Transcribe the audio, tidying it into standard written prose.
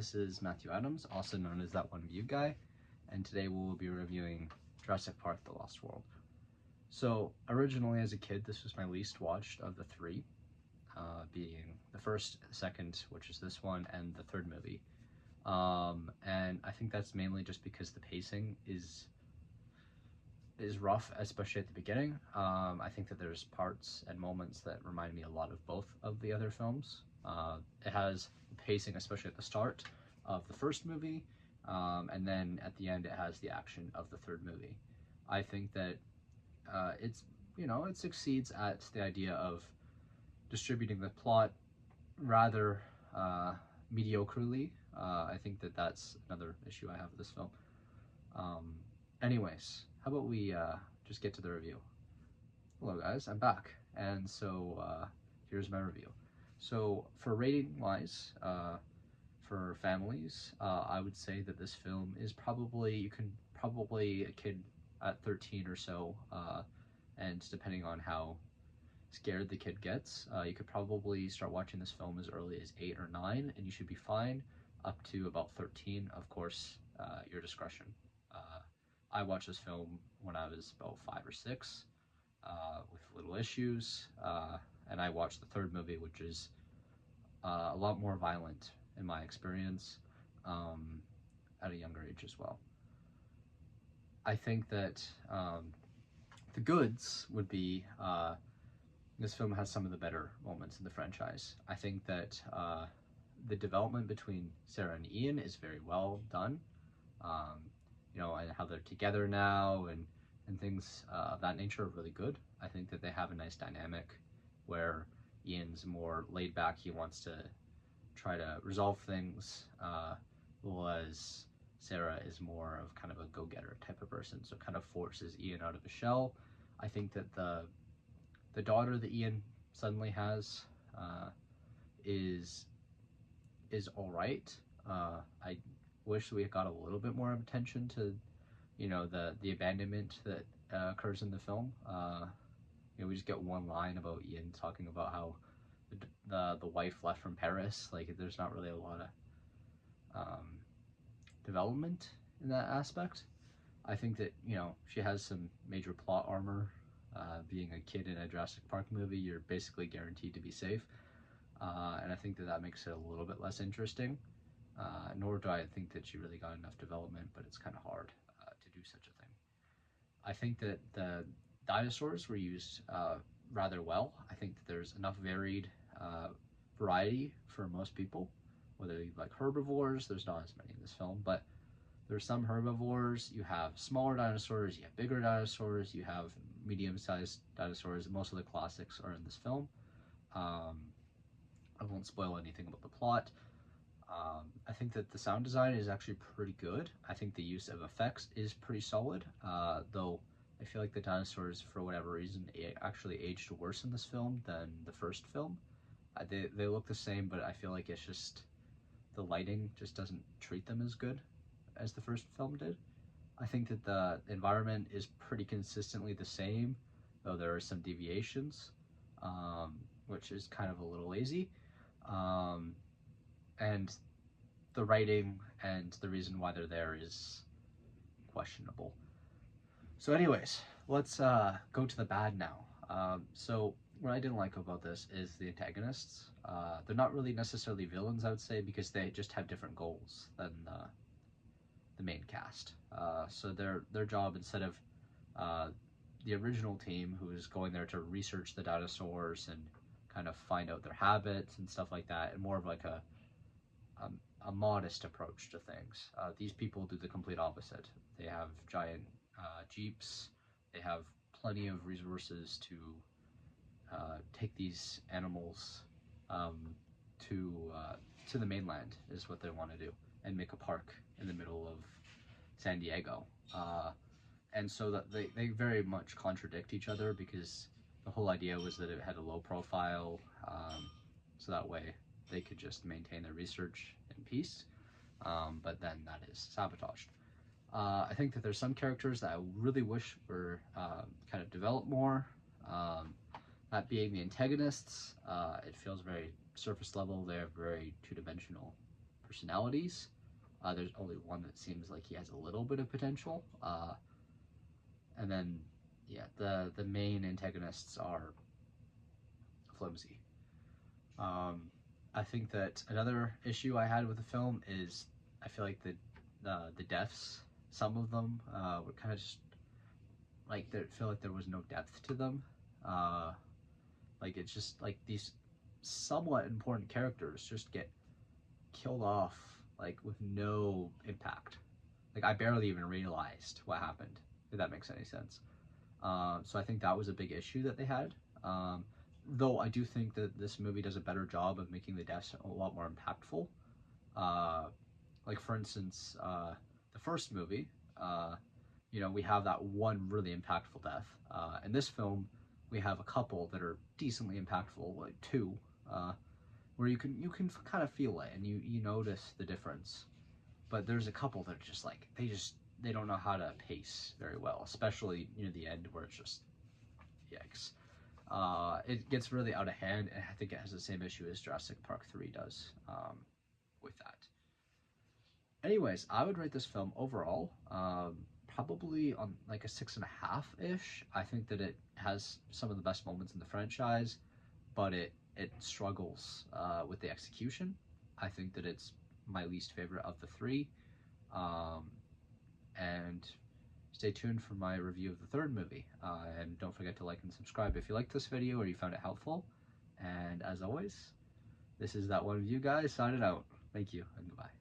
this is Matthew Adams, also known as That One View Guy, and today we will be reviewing Jurassic Park: The Lost World. So, originally as a kid, this was my least watched of the three, being the first, the second, which is this one, and the third movie. And I think that's mainly just because the pacing is rough, especially at the beginning. I think that there's parts and moments that remind me a lot of both of the other films. It has pacing, especially at the start of the first movie, and then at the end it has the action of the third movie. I think that it succeeds at the idea of distributing the plot rather mediocrely. I think that that's another issue I have with this film. Anyways, how about we just get to the review. Hello guys, I'm back, and so here's my review. So for rating wise, for families, I would say that this film is probably, a kid at 13 or so, and depending on how scared the kid gets, you could probably start watching this film as early as 8 or 9 and you should be fine, up to about 13, of course, your discretion. I watched this film when I was about 5 or 6, with little issues, and I watched the third movie, which is a lot more violent in my experience, at a younger age as well. I think that the goods would be, this film has some of the better moments in the franchise. I think that the development between Sarah and Ian is very well done, and how they're together now and things of that nature are really good. I think that they have a nice dynamic where Ian's more laid back, he wants to try to resolve things, whereas Sarah is more of kind of a go-getter type of person, so kind of forces Ian out of the shell. I think that the daughter that Ian suddenly has is all right. I wish we got a little bit more attention to, the abandonment that occurs in the film. We just get one line about Ian talking about how the wife left from Paris. Like, there's not really a lot of development in that aspect. I think that, she has some major plot armor. Being a kid in a Jurassic Park movie, you're basically guaranteed to be safe. And I think that makes it a little bit less interesting. Nor do I think that she really got enough development, but it's kind of hard to do such a thing. I think that the dinosaurs were used rather well. I think that there's enough varied variety for most people. Whether you like herbivores, there's not as many in this film, but there's some herbivores. You have smaller dinosaurs, you have bigger dinosaurs, you have medium-sized dinosaurs. Most of the classics are in this film. I won't spoil anything about the plot. I think that the sound design is actually pretty good. I think the use of effects is pretty solid, though I feel like the dinosaurs, for whatever reason, actually aged worse in this film than the first film. They look the same, but I feel like it's just the lighting just doesn't treat them as good as the first film did. I think that the environment is pretty consistently the same, though there are some deviations, which is kind of a little lazy. And the writing and the reason why they're there is questionable. So anyways, let's go to the bad now. So what I didn't like about this is the antagonists. They're not really necessarily villains, I would say, because they just have different goals than the main cast. So their job, instead of the original team who is going there to research the dinosaurs and kind of find out their habits and stuff like that, and more of like a modest approach to things. These people do the complete opposite. They have giant jeeps. They have plenty of resources to take these animals to the mainland, is what they want to do, and make a park in the middle of San Diego. And so that they very much contradict each other, because the whole idea was that it had a low profile, so that way they could just maintain their research in peace, but then that is sabotaged. I think that there's some characters that I really wish were kind of developed more, that being the antagonists. It feels very surface level. They have very two-dimensional personalities. There's only one that seems like he has a little bit of potential. And then, yeah, the main antagonists are flimsy. I think that another issue I had with the film is I feel like the deaths, some of them were kind of just like they feel like there was no depth to them. Like it's just like these somewhat important characters just get killed off like with no impact. Like I barely even realized what happened, if that makes any sense. So I think that was a big issue that they had. Though I do think that this movie does a better job of making the deaths a lot more impactful. Uh, like for instance, the first movie, you know, we have that one really impactful death. In this film, we have a couple that are decently impactful, like two, where you can kind of feel it and you notice the difference. But there's a couple that are just like they don't know how to pace very well, especially near the end where it's just yikes. It gets really out of hand, and I think it has the same issue as Jurassic Park 3 does with that. Anyways, I would rate this film overall probably on like a 6.5-ish. I think that it has some of the best moments in the franchise, but it struggles with the execution. I think that it's my least favorite of the three. Um, and stay tuned for my review of the third movie. And don't forget to like and subscribe if you liked this video or you found it helpful. And as always, this is that one of you guys signing out. Thank you and goodbye.